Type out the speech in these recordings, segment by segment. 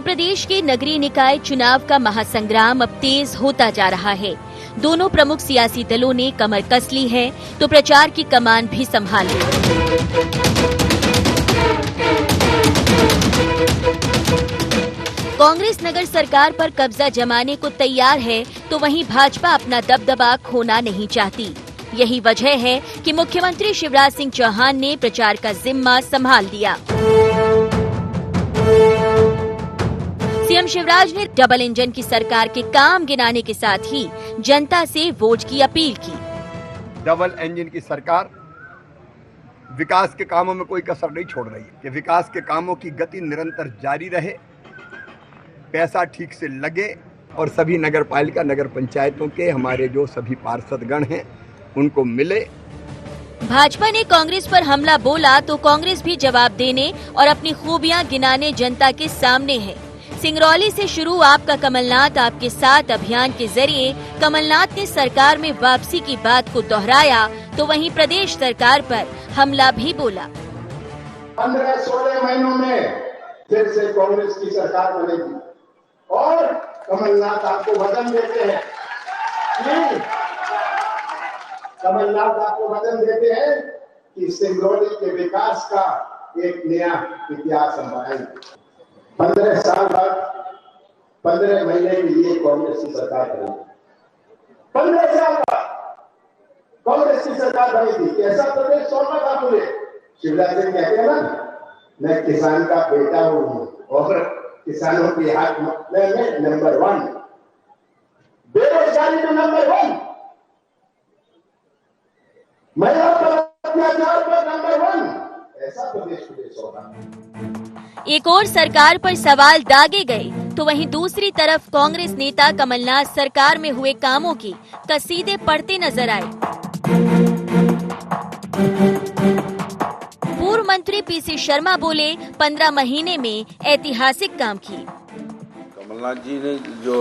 मध्य प्रदेश के नगरीय निकाय चुनाव का महासंग्राम अब तेज होता जा रहा है। दोनों प्रमुख सियासी दलों ने कमर कस ली है तो प्रचार की कमान भी संभाल ली। कांग्रेस नगर सरकार पर कब्जा जमाने को तैयार है तो वहीं भाजपा अपना दबदबा खोना नहीं चाहती। यही वजह है कि मुख्यमंत्री शिवराज सिंह चौहान ने प्रचार का जिम्मा संभाल लिया। सीएम शिवराज ने डबल इंजन की सरकार के काम गिनाने के साथ ही जनता से वोट की अपील की। डबल इंजन की सरकार विकास के कामों में कोई कसर नहीं छोड़ रही है कि विकास के कामों की गति निरंतर जारी रहे, पैसा ठीक से लगे और सभी नगर पालिका नगर पंचायतों के हमारे जो सभी पार्षदगण हैं उनको मिले। भाजपा ने कांग्रेस पर हमला बोला तो कांग्रेस भी जवाब देने और अपनी खूबियां गिनाने जनता के सामने है। सिंगरौली से शुरू आपका कमलनाथ आपके साथ अभियान के जरिए कमलनाथ ने सरकार में वापसी की बात को दोहराया तो वहीं प्रदेश सरकार पर हमला भी बोला। 15-16 महीनों में फिर से कांग्रेस की सरकार बनेगी और कमलनाथ आपको वचन देते हैं कमलनाथ आपको वचन देते हैं कि सिंगरौली के विकास का एक नया इतिहास हम बनाएंगे। 15 साल बाद 15 महीने के लिए कांग्रेस की सरकार बनी। 15 साल बाद कांग्रेस की सरकार बनी थी। कैसा प्रदेश छोड़ना था मुझे? शिवराज सिंह कहते हैं ना, मैं किसान का बेटा हूँ और किसानों के हाथ में नंबर 1, बेरोजगारी में नंबर 1, महिला पर अत्याचार पर नंबर 1, ऐसा प्रदेश होगा। एक और सरकार पर सवाल दागे गए तो वहीं दूसरी तरफ कांग्रेस नेता कमलनाथ सरकार में हुए कामों की कसीदे पढ़ते नजर आए। पूर्व मंत्री पीसी शर्मा बोले 15 महीने में ऐतिहासिक काम किए। कमलनाथ जी ने जो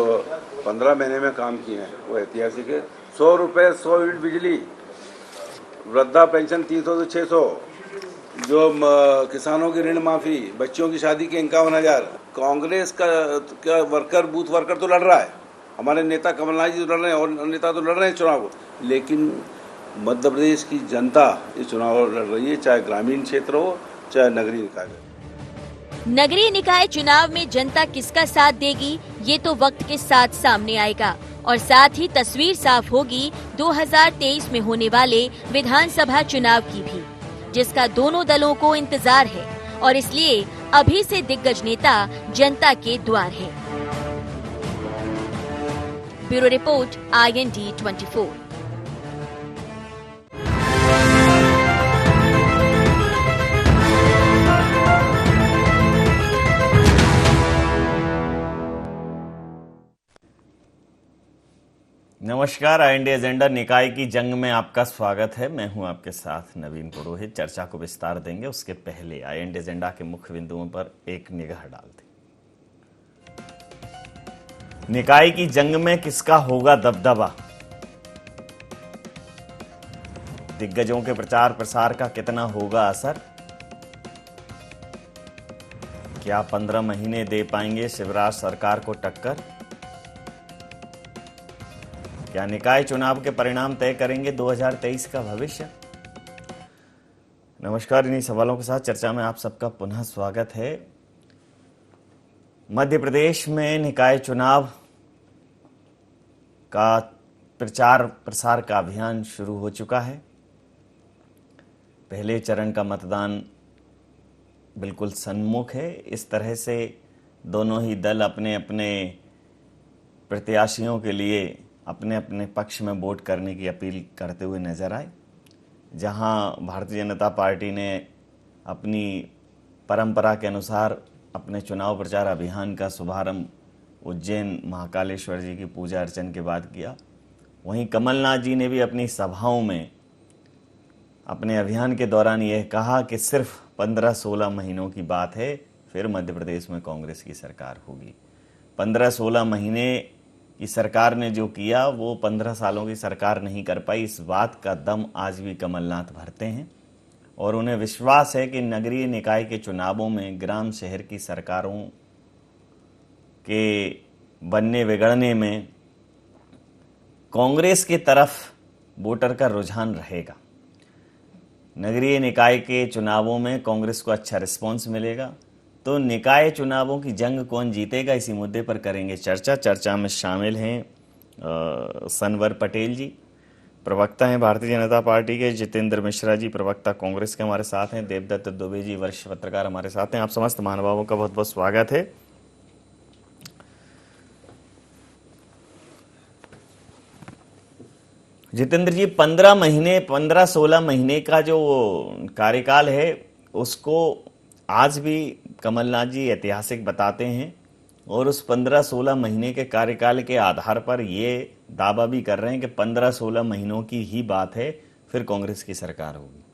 15 महीने में काम किए हैं वो ऐतिहासिक है। 100 रुपए 100 यूनिट बिजली, वृद्धा पेंशन 300 से 600, जो किसानों की ऋण माफी, बच्चों की शादी के 51,000। कांग्रेस का वर्कर बूथ वर्कर तो लड़ रहा है, हमारे नेता कमलनाथ जी तो लड़ रहे हैं और नेता तो लड़ रहे हैं चुनाव, लेकिन मध्य प्रदेश की जनता ये चुनाव लड़ रही है, चाहे ग्रामीण क्षेत्र हो चाहे नगरीय निकाय। नगरीय निकाय चुनाव में जनता किसका साथ देगी ये तो वक्त के साथ सामने आएगा और साथ ही तस्वीर साफ होगी 2023 में होने वाले विधानसभा चुनाव की भी, जिसका दोनों दलों को इंतजार है और इसलिए अभी से दिग्गज नेता जनता के द्वार है। Bureau report IND 24। नमस्कार, IND एजेंडा निकाय की जंग में आपका स्वागत है। मैं हूं आपके साथ नवीन पुरोहित। चर्चा को विस्तार देंगे उसके पहले IND एजेंडा के मुख्य बिंदुओं पर एक निगाह डालते। निकाय की जंग में किसका होगा दबदबा? दिग्गजों के प्रचार प्रसार का कितना होगा असर? क्या 15 महीने दे पाएंगे शिवराज सरकार को टक्कर? क्या निकाय चुनाव के परिणाम तय करेंगे 2023 का भविष्य? नमस्कार, इन्हीं सवालों के साथ चर्चा में आप सबका पुनः स्वागत है। मध्य प्रदेश में निकाय चुनाव का प्रचार प्रसार का अभियान शुरू हो चुका है। पहले चरण का मतदान बिल्कुल सन्मुख है। इस तरह से दोनों ही दल अपने अपने प्रत्याशियों के लिए अपने अपने पक्ष में वोट करने की अपील करते हुए नजर आए। जहां भारतीय जनता पार्टी ने अपनी परंपरा के अनुसार अपने चुनाव प्रचार अभियान का शुभारंभ उज्जैन महाकालेश्वर जी की पूजा अर्चन के बाद किया, वहीं कमलनाथ जी ने भी अपनी सभाओं में अपने अभियान के दौरान यह कहा कि सिर्फ 15-16 महीनों की बात है, फिर मध्य प्रदेश में कांग्रेस की सरकार होगी। 15-16 महीने की सरकार ने जो किया वो 15 सालों की सरकार नहीं कर पाई। इस बात का दम आज भी कमलनाथ भरते हैं और उन्हें विश्वास है कि नगरीय निकाय के चुनावों में ग्राम शहर की सरकारों के बनने बिगड़ने में कांग्रेस की तरफ वोटर का रुझान रहेगा। नगरीय निकाय के चुनावों में कांग्रेस को अच्छा रिस्पांस मिलेगा, तो निकाय चुनावों की जंग कौन जीतेगा, इसी मुद्दे पर करेंगे चर्चा। चर्चा में शामिल हैं सनवर पटेल जी, प्रवक्ता हैं भारतीय जनता पार्टी के, जितेंद्र मिश्रा जी, प्रवक्ता कांग्रेस के हमारे साथ हैं, देवदत्त दुबे जी, वरिष्ठ पत्रकार हमारे साथ हैं। आप समस्त महानुभावों का बहुत बहुत स्वागत है। जितेंद्र जी, 15-16 महीने का जो कार्यकाल है उसको आज भी कमलनाथ जी ऐतिहासिक बताते हैं, और उस 15-16 महीने के कार्यकाल के आधार पर ये दावा भी कर रहे हैं कि 15-16 महीनों की ही बात है, फिर कांग्रेस की सरकार होगी।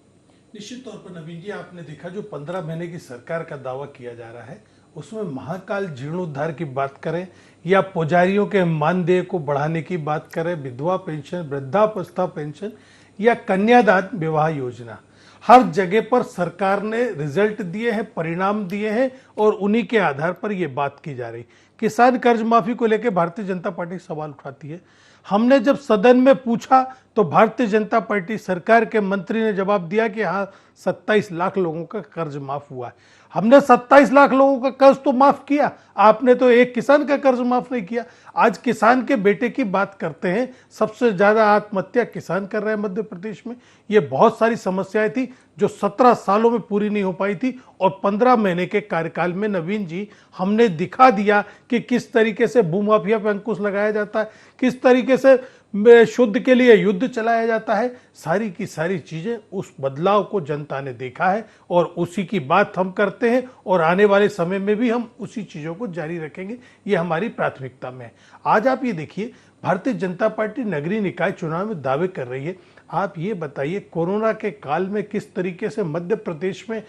निश्चित तौर पर नवीन जी, आपने देखा जो 15 महीने की सरकार का दावा किया जा रहा है उसमें महाकाल जीर्णोद्धार की बात करें या पुजारियों के मानदेय को बढ़ाने की बात करें, विधवा पेंशन, वृद्धावस्था पेंशन या कन्यादान विवाह योजना, हर जगह पर सरकार ने रिजल्ट दिए हैं, परिणाम दिए हैं, और उन्हीं के आधार पर यह बात की जा रही। किसान कर्ज माफी को लेकर भारतीय जनता पार्टी सवाल उठाती है। हमने जब सदन में पूछा तो भारतीय जनता पार्टी सरकार के मंत्री ने जवाब दिया कि हाँ 27 लाख लोगों का कर्ज माफ हुआ है। हमने 27 लाख लोगों का कर्ज तो माफ किया, आपने तो एक किसान का कर्ज माफ नहीं किया। आज किसान के बेटे की बात करते हैं, सबसे ज्यादा आत्महत्या किसान कर रहे हैं मध्य प्रदेश में। ये बहुत सारी समस्याएं थी जो 17 सालों में पूरी नहीं हो पाई थी, और 15 महीने के कार्यकाल में नवीन जी हमने दिखा दिया कि किस तरीके से भूमाफिया पर अंकुश लगाया जाता है, किस तरीके से शुद्ध के लिए युद्ध चलाया जाता है। सारी की सारी चीजें, उस बदलाव को जनता ने देखा है और उसी की बात हम करते हैं, और आने वाले समय में भी हम उसी चीजों को जारी रखेंगे। ये हमारी प्राथमिकता में है। आज आप ये देखिए, भारतीय जनता पार्टी नगरीय निकाय चुनाव में दावे कर रही है। आप ये बताइए, कोरोना के काल में किस तरीके से मध्य प्रदेश में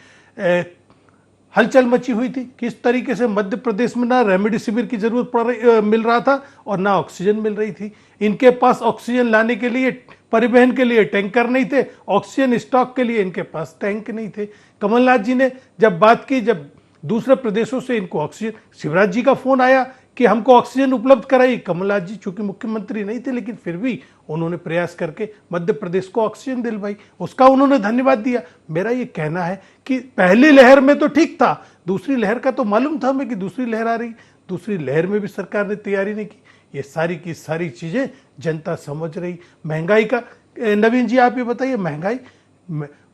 हलचल मची हुई थी, किस तरीके से मध्य प्रदेश में ना रेमडेसिविर की जरूरत मिल रहा था और ना ऑक्सीजन मिल रही थी। इनके पास ऑक्सीजन लाने के लिए, परिवहन के लिए टैंकर नहीं थे, ऑक्सीजन स्टॉक के लिए इनके पास टैंक नहीं थे। कमलनाथ जी ने जब बात की, जब दूसरे प्रदेशों से इनको ऑक्सीजन, शिवराज जी का फोन आया कि हमको ऑक्सीजन उपलब्ध कराई। कमलनाथ जी चूंकि मुख्यमंत्री नहीं थे, लेकिन फिर भी उन्होंने प्रयास करके मध्य प्रदेश को ऑक्सीजन दिलवाई, उसका उन्होंने धन्यवाद दिया। मेरा ये कहना है कि पहली लहर में तो ठीक था, दूसरी लहर का तो मालूम था हमें कि दूसरी लहर आ रही, दूसरी लहर में भी सरकार ने तैयारी नहीं की। ये सारी की सारी चीजें जनता समझ रही। महंगाई का नवीन जी आप ये बताइए, महंगाई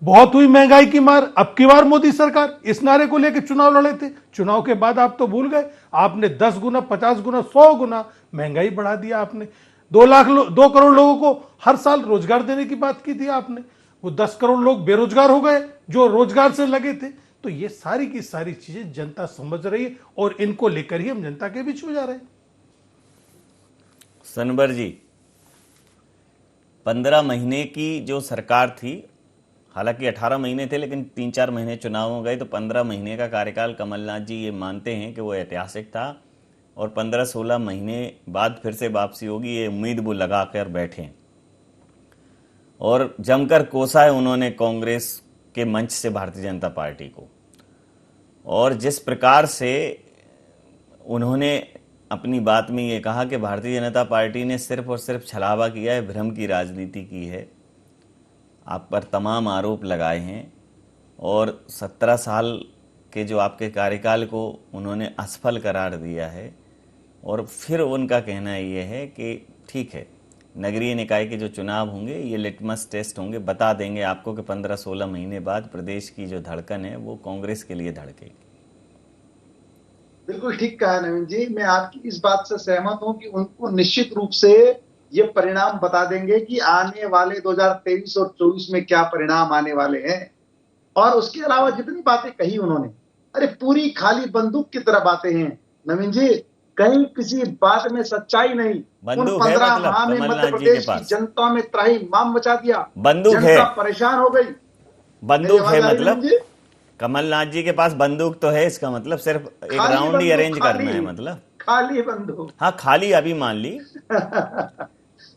बहुत हुई, महंगाई की मार। अब की बार मोदी सरकार इस नारे को लेकर चुनाव लड़े थे, चुनाव के बाद आप तो भूल गए, आपने 10 गुना, 50 गुना, 100 गुना महंगाई बढ़ा दिया। आपने 2 करोड़ लोगों को हर साल रोजगार देने की बात की थी आपने, वो 10 करोड़ लोग बेरोजगार हो गए जो रोजगार से लगे थे। तो ये सारी की सारी चीजें जनता समझ रही है, और इनको लेकर ही हम जनता के बीच में जा रहे हैं। सनवर जी, 15 महीने की जो सरकार थी, हालांकि 18 महीने थे, लेकिन 3-4 महीने चुनाव हो गए, तो 15 महीने का कार्यकाल कमलनाथ जी ये मानते हैं कि वो ऐतिहासिक था, और 15-16 महीने बाद फिर से वापसी होगी, ये उम्मीद वो लगा कर बैठे। और जमकर कोसा है उन्होंने कांग्रेस के मंच से भारतीय जनता पार्टी को, और जिस प्रकार से उन्होंने अपनी बात में ये कहा कि भारतीय जनता पार्टी ने सिर्फ और सिर्फ छलावा किया है, भ्रम की राजनीति की है, आप पर तमाम आरोप लगाए हैं, और 17 साल के जो आपके कार्यकाल को उन्होंने असफल करार दिया है। और फिर उनका कहना ये है कि ठीक है, नगरीय निकाय के जो चुनाव होंगे ये लिटमस टेस्ट होंगे, बता देंगे आपको कि 15-16 महीने बाद प्रदेश की जो धड़कन है वो कांग्रेस के लिए धड़केगी। बिल्कुल ठीक कहा नवीन जी, मैं आपकी इस बात से सहमत हूं कि उनको निश्चित रूप से ये परिणाम बता देंगे कि आने वाले 2023 और 24 में क्या परिणाम आने वाले हैं। और उसके अलावा जितनी बातें कही उन्होंने, अरे पूरी खाली बंदूक की तरह बातें हैं नवीन जी, कहीं किसी बात में सच्चाई नहीं। उन 15 माह में मध्य प्रदेश की जनता में त्राही माम मचा दिया, बंदूक है, जनता परेशान हो गई। बंदूक है, मतलब कमलनाथ जी के पास बंदूक तो है, इसका मतलब सिर्फ एक राउंड ही अरेंज करना है, मतलब खाली बंदूक। हाँ, खाली अभी मान ली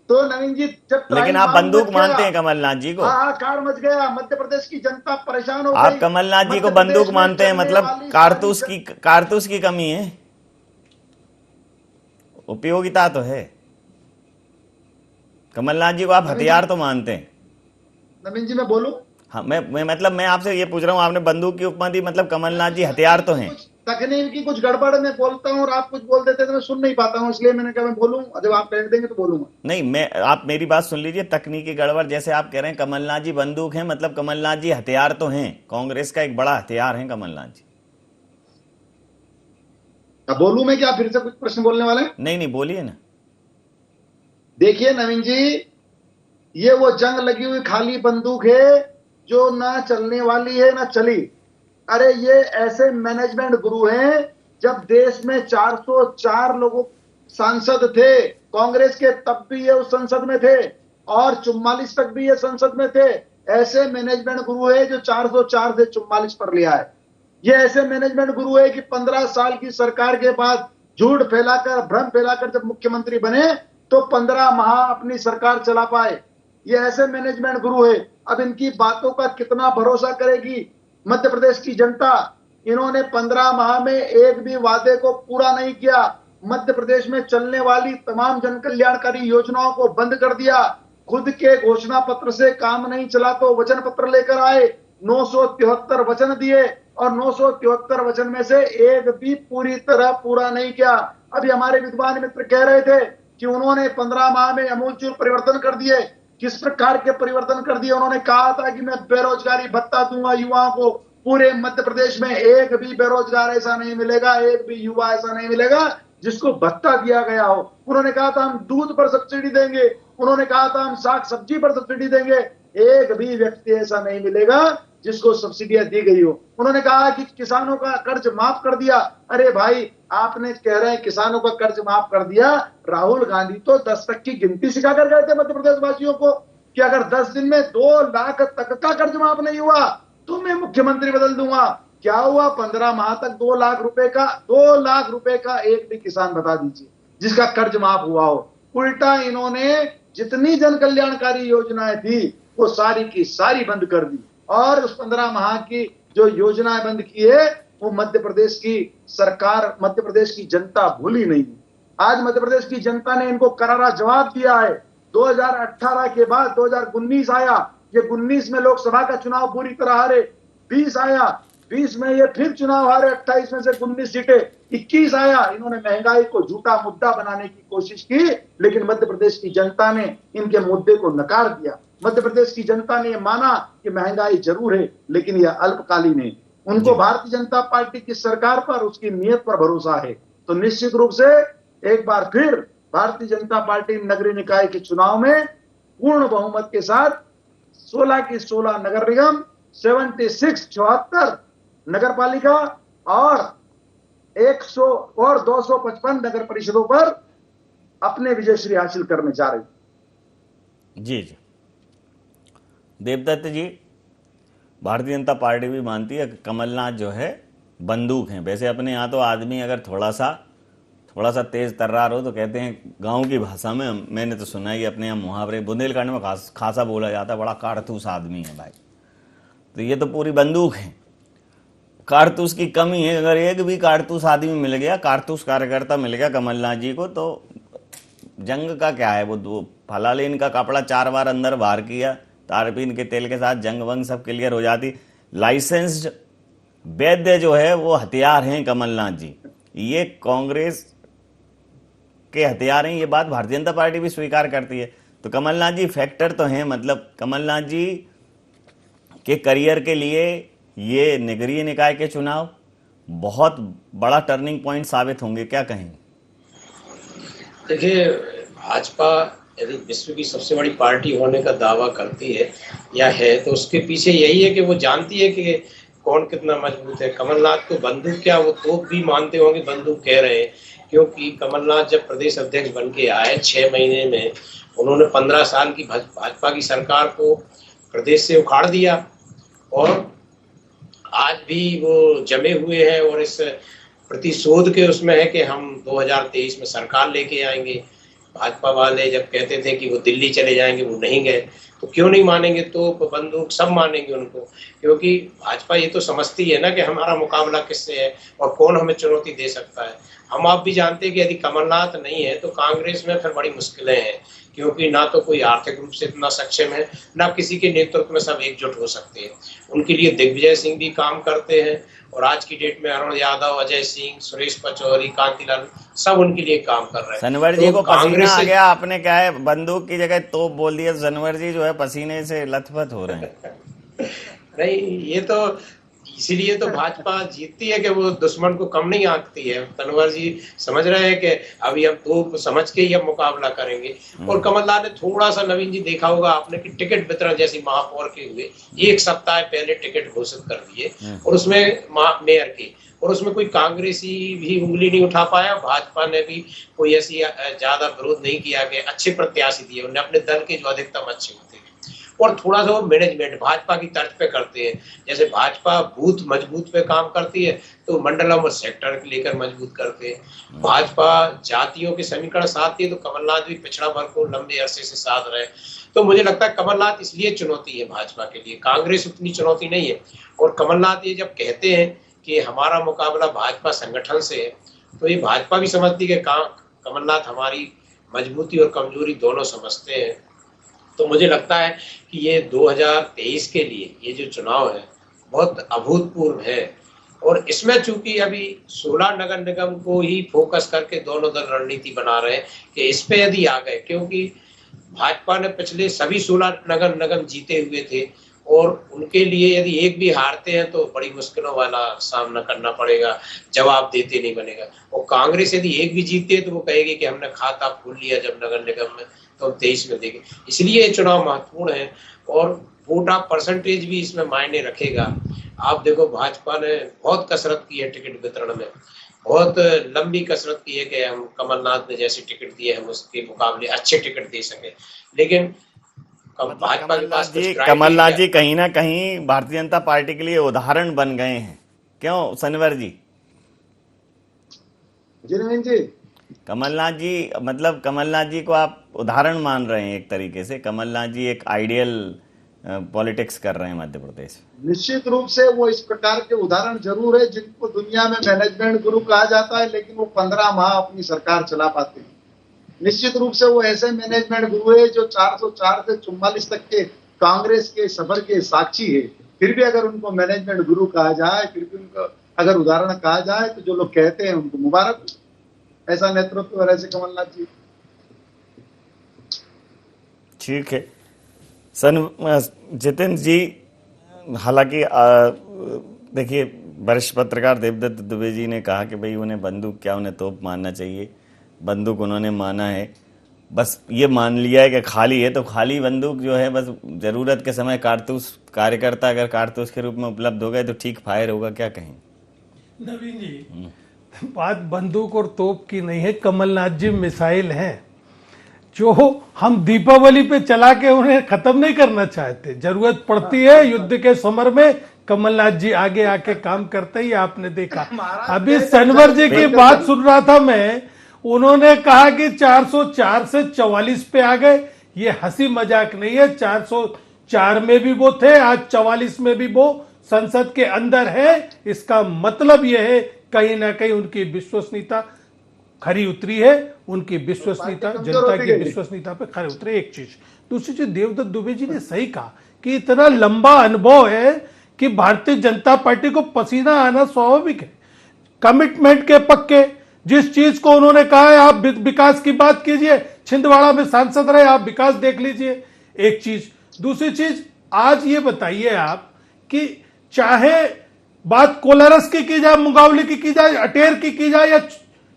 तो नवीन जी, जब लेकिन आप बंदूक मानते हैं कमलनाथ जी को? हाहाकार मच गया, मध्य प्रदेश की जनता परेशान हो गई। आप कमलनाथ जी को बंदूक मानते हैं, मतलब कारतूस की कमी है। उपयोगिता तो है। कमलनाथ जी को आप हथियार तो मानते हैं? नवीन जी मैं बोलूं? हाँ, मैं आपसे ये पूछ रहा हूँ, आपने बंदूक की उपमा दी, मतलब कमलनाथ जी हथियार तो हैं। तकनीक की कुछ गड़बड़ में बोलता हूँ और आप कुछ बोल देते तो मैं सुन नहीं पाता हूँ, इसलिए मैंने कहा मैं बोलूं, जब आप कह देंगे तो बोलूंगा। नहीं, आप मेरी बात सुन लीजिए। तकनीकी गड़बड़ जैसे आप कह रहे हैं कमलनाथ जी बंदूक हैं, मतलब कमलनाथ जी हथियार तो हैं, कांग्रेस का एक बड़ा हथियार है कमलनाथ जी। अब बोलूं मैं क्या, फिर से कुछ प्रश्न बोलने वाले हैं? नहीं, बोलिए ना। देखिए नवीन जी, ये वो जंग लगी हुई खाली बंदूक है जो ना चलने वाली है ना चली। अरे ये ऐसे मैनेजमेंट गुरु हैं, जब देश में 404 लोगों सांसद थे कांग्रेस के, तब भी ये उस संसद में थे, और 44 तक भी ये संसद में थे। ऐसे मैनेजमेंट गुरु है जो 404 से 44 पर लिया है। ये ऐसे मैनेजमेंट गुरु है कि 15 साल की सरकार के बाद झूठ फैलाकर, भ्रम फैलाकर जब मुख्यमंत्री बने तो 15 माह अपनी सरकार चला पाए। ये ऐसे मैनेजमेंट गुरु है। अब इनकी बातों का कितना भरोसा करेगी मध्य प्रदेश की जनता? इन्होंने 15 माह में एक भी वादे को पूरा नहीं किया। मध्य प्रदेश में चलने वाली तमाम जन कल्याणकारी योजनाओं को बंद कर दिया। खुद के घोषणा पत्र से काम नहीं चला तो वचन पत्र लेकर आए, 973 वचन दिए और 973 वचन में से एक भी पूरी तरह पूरा नहीं किया। अभी हमारे विद्वान मित्र कह रहे थे कि उन्होंने 15 माह में अमूलचूल परिवर्तन कर दिए। किस प्रकार के परिवर्तन कर दिए? उन्होंने कहा था कि मैं बेरोजगारी भत्ता दूंगा युवाओं को। पूरे मध्य प्रदेश में एक भी बेरोजगार ऐसा नहीं मिलेगा, एक भी युवा ऐसा नहीं मिलेगा जिसको भत्ता दिया गया हो। उन्होंने कहा था हम दूध पर सब्सिडी देंगे, उन्होंने कहा था हम साग सब्जी पर सब्सिडी देंगे। एक भी व्यक्ति ऐसा नहीं मिलेगा जिसको सब्सिडियां दी गई हो। उन्होंने कहा कि किसानों का कर्ज माफ कर दिया। अरे भाई, आपने कह रहे हैं किसानों का कर्ज माफ कर दिया। राहुल गांधी तो 10 तक की गिनती सिखाकर गए थे मध्य प्रदेश वासियों को कि अगर 10 दिन में 2 लाख तक का कर्ज माफ नहीं हुआ तो मैं मुख्यमंत्री बदल दूंगा। क्या हुआ? 15 माह तक 2 लाख रुपए का एक भी किसान बता दीजिए जिसका कर्ज माफ हुआ हो। उल्टा इन्होंने जितनी जन कल्याणकारी योजनाएं थी वो सारी की सारी बंद कर दी, और उस 15 माह की जो योजनाएं बंद की है वो मध्य प्रदेश की सरकार, मध्य प्रदेश की जनता भूली नहीं। आज मध्य प्रदेश की जनता ने इनको करारा जवाब दिया है। 2018 के बाद 2019 आया, ये 19 में लोकसभा का चुनाव पूरी तरह हारे, 20 आया, 20 में ये फिर चुनाव हारे, 28 में से 19 सीटें, 21 आया। इन्होंने महंगाई को झूठा मुद्दा बनाने की कोशिश की, लेकिन मध्य प्रदेश की जनता ने इनके मुद्दे को नकार दिया। मध्य प्रदेश की जनता ने माना कि महंगाई जरूर है लेकिन यह अल्पकालीन है। उनको भारतीय जनता पार्टी की सरकार पर, उसकी नीयत पर भरोसा है। तो निश्चित रूप से एक बार फिर भारतीय जनता पार्टी नगरीय निकाय के चुनाव में पूर्ण बहुमत के साथ 16 की 16 नगर निगम, 76 नगर पालिका और 100 और 255 नगर परिषदों पर अपने विजयश्री हासिल करने जा रही। जी देवदत्त जी, भारतीय जनता पार्टी भी मानती है कि कमलनाथ जो है बंदूक हैं। वैसे अपने यहाँ तो आदमी अगर थोड़ा सा तेज तर्रार हो तो कहते हैं गांव की भाषा में, मैंने तो सुना है कि अपने यहाँ मुहावरे, बुंदेलखंड में खासा बोला जाता है, बड़ा कारतूस आदमी है भाई। तो ये तो पूरी बंदूक है, कारतूस की कमी है। अगर एक भी कारतूस आदमी मिल गया, कारतूस कार्यकर्ता मिल गया कमलनाथ जी को, तो जंग का क्या है? वो फलालीन का कपड़ा 4 बार अंदर बाहर किया, तारपीन के तेल के साथ जंग वंग सब क्लियर हो जाती। लाइसेंस्ड वैद्य जो है वो हथियार हैं कमलनाथ जी, ये कांग्रेस के हथियार हैं। ये बात भारतीय जनता पार्टी भी स्वीकार करती है। तो कमलनाथ जी फैक्टर तो हैं, मतलब कमलनाथ जी के करियर के लिए ये नगरीय निकाय के चुनाव बहुत बड़ा टर्निंग पॉइंट साबित होंगे, क्या कहेंगे? देखिए, भाजपा यदि विश्व की सबसे बड़ी पार्टी होने का दावा करती है या है, तो उसके पीछे यही है कि वो जानती है कि कौन कितना मजबूत है। कमलनाथ को बंदूक क्या, वो तो भी मानते होंगे बंदूक कह रहे हैं, क्योंकि कमलनाथ जब प्रदेश अध्यक्ष बन के आए 6 महीने में उन्होंने 15 साल की भाजपा की सरकार को प्रदेश से उखाड़ दिया, और आज भी वो जमे हुए हैं और इस प्रतिशोध के उसमें है कि हम 2023 में सरकार लेके आएंगे। भाजपा वाले जब कहते थे कि वो दिल्ली चले जाएंगे, वो नहीं गए, तो क्यों नहीं मानेंगे? तो बंदूक सब मानेंगे उनको, क्योंकि भाजपा ये तो समझती है ना कि हमारा मुकाबला किससे है और कौन हमें चुनौती दे सकता है। हम आप भी जानते हैं कि यदि कमलनाथ नहीं है तो कांग्रेस में फिर बड़ी मुश्किलें हैं, क्योंकि ना तो कोई आर्थिक रूप से इतना सक्षम है, ना किसी के नेतृत्व में सब एकजुट हो सकते हैं। उनके लिए दिग्विजय सिंह भी काम करते हैं, और आज की डेट में अरुण यादव, अजय सिंह, सुरेश पचौरी, कांतिलाल सब उनके लिए काम कर रहे हैं। सनवर जी तो को पसीना कांग्रेस आ से गया, आपने क्या है बंदूक की जगह तोप बोल दिया। सनवर जी जो है पसीने से लथपथ हो रहे हैं। नहीं, ये तो इसीलिए तो भाजपा जीतती है कि वो दुश्मन को कम नहीं आंकती है। तनवर जी समझ रहे हैं कि अभी हम तो समझ के ही अब मुकाबला करेंगे। और कमलनाथ ने थोड़ा सा, नवीन जी देखा होगा आपने कि टिकट वितरण जैसी महापौर के हुए 1 सप्ताह पहले टिकट घोषित कर दिए, और उसमें मेयर के, और उसमें कोई कांग्रेसी भी उंगली नहीं उठा पाया। भाजपा ने भी कोई ऐसी ज्यादा विरोध नहीं किया कि अच्छे प्रत्याशी दिए उन्हें, अपने दल के जो अधिकतम अच्छे होते हैं। और थोड़ा सा वो मैनेजमेंट भाजपा की तर्ज पे करते हैं। जैसे भाजपा बूथ मजबूत पे काम करती है तो मंडलम और सेक्टर लेकर मजबूत करते हैं। भाजपा जातियों के समीकरण साधती है, तो कमलनाथ भी पिछड़ा वर्ग को लंबे अरसे से साध रहे हैं। तो मुझे लगता है कमलनाथ इसलिए चुनौती है भाजपा के लिए, कांग्रेस उतनी चुनौती नहीं है। और कमलनाथ ये जब कहते हैं कि हमारा मुकाबला भाजपा संगठन से है, तो ये भाजपा भी समझती है कि कमलनाथ हमारी मजबूती और कमजोरी दोनों समझते हैं। तो मुझे लगता है कि ये 2023 के लिए ये जो चुनाव है बहुत अभूतपूर्व है। और इसमें चूंकि अभी 16 नगर निगम को ही फोकस करके दोनों दल रणनीति बना रहे हैं कि इस पे यदि आ गए, क्योंकि भाजपा ने पिछले सभी 16 नगर निगम जीते हुए थे, और उनके लिए यदि एक भी हारते हैं तो बड़ी मुश्किलों वाला सामना करना पड़ेगा, जवाब देते नहीं बनेगा। और कांग्रेस यदि एक भी जीतती है तो वो कहेगी कि हमने खाता खोल लिया जब नगर निगम में, तो हम 23 में देंगे। इसलिए ये चुनाव महत्वपूर्ण है, और वोट ऑफ परसेंटेज भी इसमें मायने रखेगा। आप देखो भाजपा ने बहुत कसरत की है टिकट वितरण में, बहुत लंबी कसरत की है कि हम कमलनाथ ने जैसे टिकट दिए हम उसके मुकाबले अच्छे टिकट दे सके। लेकिन भाजपा के पास कमलनाथ जी कहीं ना कहीं भारतीय जनता पार्टी के लिए उदाहरण बन गए हैं, क्यों सनवर जी? नवीन जी, कमलनाथ जी, मतलब कमलनाथ जी को आप उदाहरण मान रहे हैं एक तरीके से। कमलनाथ जी एक आइडियल पॉलिटिक्स कर रहे हैं मध्य प्रदेश। निश्चित रूप से वो इस प्रकार के उदाहरण जरूर है जिनको दुनिया में मैनेजमेंट गुरु कहा जाता है, लेकिन वो 15 माह अपनी सरकार चला पाते हैं। निश्चित रूप से वो ऐसे मैनेजमेंट गुरु है जो 404 से 44 तक के कांग्रेस के सफर के साक्षी है। फिर भी अगर उनको मैनेजमेंट गुरु कहा जाए, फिर भी उनको अगर उदाहरण कहा जाए, तो जो लोग कहते हैं उनको मुबारक, ऐसा नेतृत्व और ऐसे कमलनाथ जी। ठीक है जितेंद्र जी, हालांकि देखिए वरिष्ठ पत्रकार देवदत्त दुबे जी ने कहा कि भाई उन्हें बंदूक क्या, उन्हें तोप मानना चाहिए। बंदूक उन्होंने माना है, बस ये मान लिया है कि खाली है तो खाली बंदूक जो है बस जरूरत के समय कारतूस, कार्यकर्ता अगर कारतूस के रूप में उपलब्ध हो गए तो ठीक फायर होगा। क्या कहें नवीन जी? बात बंदूक और तोप की नहीं है, कमलनाथ जी मिसाइल हैं जो हम दीपावली पे चला के उन्हें खत्म नहीं करना चाहते। जरूरत पड़ती है युद्ध के समर में कमलनाथ जी आगे आके काम करते ही आपने देखा। अभी सनवर जी की बात सुन रहा था मैं, उन्होंने कहा कि 404 से 44 पे आ गए। ये हंसी मजाक नहीं है, 404 में भी वो थे, आज 44 में भी वो संसद के अंदर है। इसका मतलब यह है कहीं ना कहीं उनकी विश्वसनीयता खरी उतरी है, उनकी विश्वसनीयता, जनता की विश्वसनीयता पे खरी उतरी। एक चीज, दूसरी चीज, देवदत्त दुबे जी ने सही कहा कि इतना लंबा अनुभव है कि भारतीय जनता पार्टी को पसीना आना स्वाभाविक है। कमिटमेंट के पक्के, जिस चीज को उन्होंने कहा है आप विकास की बात कीजिए, छिंदवाड़ा में सांसद रहे, आप विकास देख लीजिए, एक चीज। दूसरी चीज, आज ये बताइए आप कि चाहे बात कोलारस की जाए, मुंगावली की जाए, अटेर की जाए या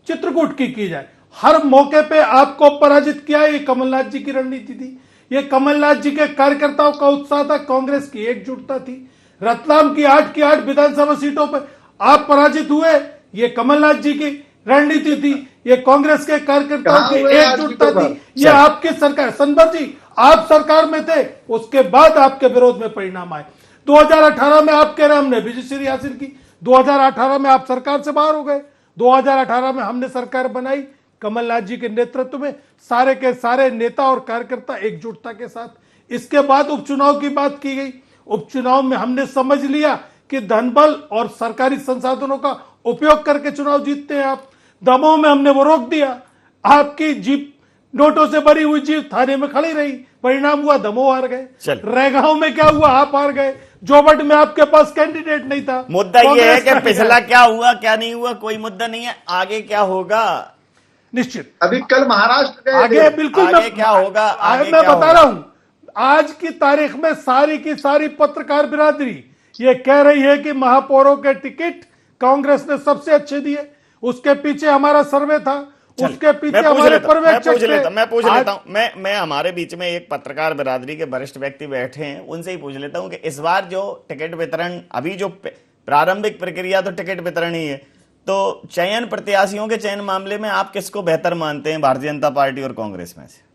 चित्रकूट की जाए, हर मौके पे आपको पराजित किया। ये कमलनाथ जी की रणनीति थी, ये कमलनाथ जी के कार्यकर्ताओं का उत्साह था, कांग्रेस की एकजुटता थी। रतलाम की 8 की 8 विधानसभा सीटों पर आप पराजित हुए, ये कमलनाथ जी की रणनीति थी, ये कांग्रेस के कार्यकर्ताओं की एकजुटता थी, ये आपकी सरकार। संदर जी आप सरकार में थे, उसके बाद आपके विरोध में परिणाम आए। 2018 में आप कह रहे हमने विजयश्री हासिल की, 2018 में आप सरकार से बाहर हो गए, 2018 में हमने सरकार बनाई, कमलनाथ जी के नेतृत्व में सारे के सारे नेता और कार्यकर्ता एकजुटता के साथ। इसके बाद उपचुनाव की बात की गई। उपचुनाव में हमने समझ लिया कि धनबल और सरकारी संसाधनों का उपयोग करके चुनाव जीतते हैं आप। दमोह में हमने वो रोक दिया, आपकी जीप नोटों से भरी हुई जीप थाने में खड़ी रही, परिणाम हुआ दमोह हार गए। रैगांव में क्या हुआ, आप हार गए। जोबट में आपके पास कैंडिडेट नहीं था। मुद्दा ये है कि पिछला क्या हुआ क्या नहीं हुआ कोई मुद्दा नहीं है, आगे क्या होगा निश्चित। अभी कल महाराष्ट्र आगे बिल्कुल आगे क्या होगा, आगे मैं क्या बता रहा हूं, आज की तारीख में सारी की सारी पत्रकार बिरादरी ये कह रही है कि महापौरों के टिकट कांग्रेस ने सबसे अच्छे दिए। उसके पीछे हमारा सर्वे था, उसके पीछे हमारे पर्यवेक्षक थे। मैं पूछ लेता हूं, मैं हमारे बीच में एक पत्रकार बिरादरी के वरिष्ठ व्यक्ति बैठे हैं, उनसे ही पूछ लेता हूं कि इस बार जो टिकट वितरण, अभी जो प्रारंभिक प्रक्रिया तो टिकट वितरण ही है, तो चयन प्रत्याशियों के चयन मामले में आप किसको बेहतर मानते हैं, भारतीय जनता पार्टी और कांग्रेस में से?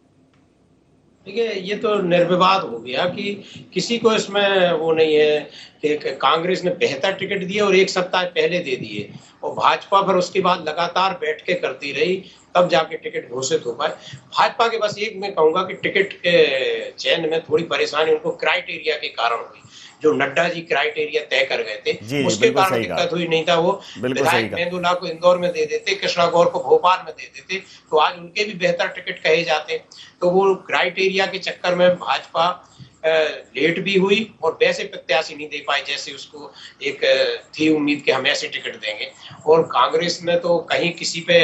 देखिए, ये तो निर्विवाद हो गया कि किसी को इसमें वो नहीं है कि कांग्रेस ने बेहतर टिकट दिए और एक सप्ताह पहले दे दिए, और भाजपा फिर उसके बाद लगातार बैठ के करती रही, तब जाके टिकट घोषित हो पाए। भाजपा के बस एक मैं कहूंगा कि टिकट के चयन में थोड़ी परेशानी उनको क्राइटेरिया के कारण हुई। जो नड्डा जी क्राइटेरिया तय कर गए थे उसके कारण दिक्कत हुई, नहीं था वो विधायक मेंदुला को इंदौर में दे देते, कृष्णा गौर को भोपाल में दे देते, तो आज उनके भी बेहतर टिकट कहे जाते। तो वो क्राइटेरिया के चक्कर में भाजपा लेट भी हुई और वैसे प्रत्याशी नहीं दे पाए जैसे उसको एक थी उम्मीद कि हम ऐसे टिकट देंगे। और कांग्रेस ने तो कहीं किसी पे,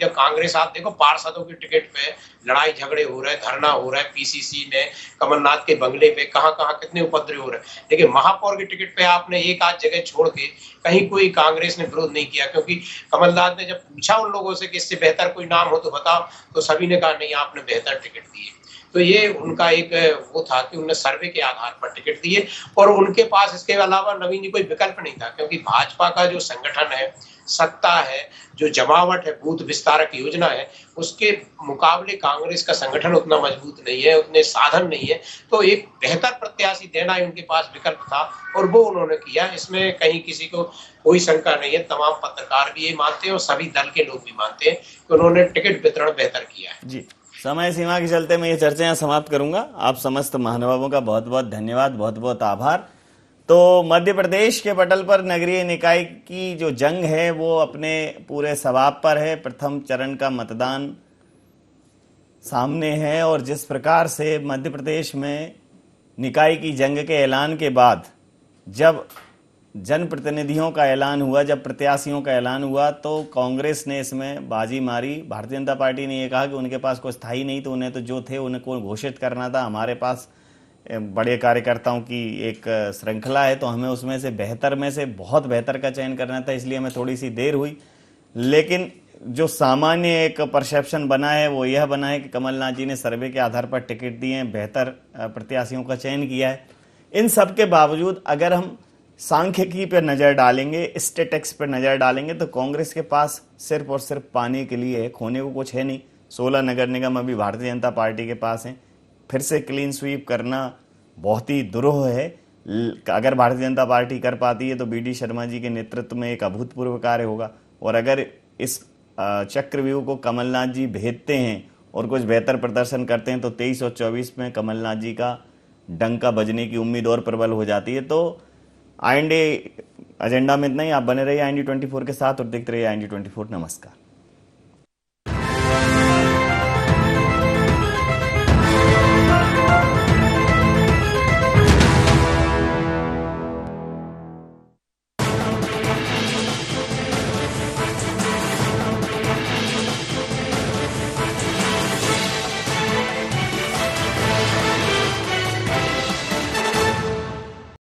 कांग्रेस आप देखो पार्षदों के टिकट पे लड़ाई झगड़े हो रहे हैं, धरना हो रहा है पीसीसी में, कमलनाथ के बंगले पे, कहां कहां कितने उपद्रव हो रहे हैं। लेकिन महापौर के टिकट पे आपने एक आध जगह छोड़ के कहीं कोई कांग्रेस ने विरोध नहीं किया, क्योंकि कमलनाथ ने जब पूछा उन लोगों से कि इससे बेहतर कोई नाम हो तो बताओ, तो सभी ने कहा नहीं आपने बेहतर टिकट दिए। तो ये उनका एक वो था कि उन्होंने सर्वे के आधार पर टिकट दिए, और उनके पास इसके अलावा नवीन जी कोई विकल्प नहीं था, क्योंकि भाजपा का जो संगठन है, सत्ता है, जो जमावट है, बूथ विस्तारक योजना है, उसके मुकाबले कांग्रेस का संगठन उतना मजबूत नहीं है, उतने साधन नहीं है। तो एक बेहतर प्रत्याशी देना ही उनके पास विकल्प था और वो उन्होंने किया। इसमें कहीं किसी को कोई शंका नहीं है, तमाम पत्रकार भी ये मानते हैं और सभी दल के लोग भी मानते हैं कि उन्होंने टिकट वितरण बेहतर किया है। जी, समय सीमा के चलते मैं ये चर्चा यहाँ समाप्त करूंगा। आप समस्त महानुभावों का बहुत बहुत धन्यवाद, बहुत बहुत आभार। तो मध्य प्रदेश के पटल पर नगरीय निकाय की जो जंग है वो अपने पूरे सवाब पर है। प्रथम चरण का मतदान सामने है और जिस प्रकार से मध्य प्रदेश में निकाय की जंग के ऐलान के बाद जब जनप्रतिनिधियों का ऐलान हुआ, जब प्रत्याशियों का ऐलान हुआ, तो कांग्रेस ने इसमें बाजी मारी। भारतीय जनता पार्टी ने यह कहा कि उनके पास कोई स्थायी नहीं, तो उन्हें तो जो थे उनको घोषित करना था। हमारे पास बड़े कार्यकर्ताओं की एक श्रृंखला है, तो हमें उसमें से बेहतर में से बहुत बेहतर का चयन करना था, इसलिए हमें थोड़ी सी देर हुई। लेकिन जो सामान्य एक परसेप्शन बना है वो यह बना है कि कमलनाथ जी ने सर्वे के आधार पर टिकट दिए हैं, बेहतर प्रत्याशियों का चयन किया है। इन सब के बावजूद अगर हम सांख्यिकी पर नज़र डालेंगे, स्टेटिक्स पर नज़र डालेंगे, तो कांग्रेस के पास सिर्फ और सिर्फ पाने के लिए है, खोने को कुछ है नहीं। 16 नगर निगम अभी भारतीय जनता पार्टी के पास हैं। फिर से क्लीन स्वीप करना बहुत ही दुरूह है। अगर भारतीय जनता पार्टी कर पाती है तो बीडी शर्मा जी के नेतृत्व में एक अभूतपूर्व कार्य होगा, और अगर इस चक्रव्यूह को कमलनाथ जी भेदते हैं और कुछ बेहतर प्रदर्शन करते हैं तो 23 और 24 में कमलनाथ जी का डंका बजने की उम्मीद और प्रबल हो जाती है। तो IND एजेंडा में इतना ही। आप बने रहिए IND 24 के साथ और देखते रहिए IND 24। नमस्कार।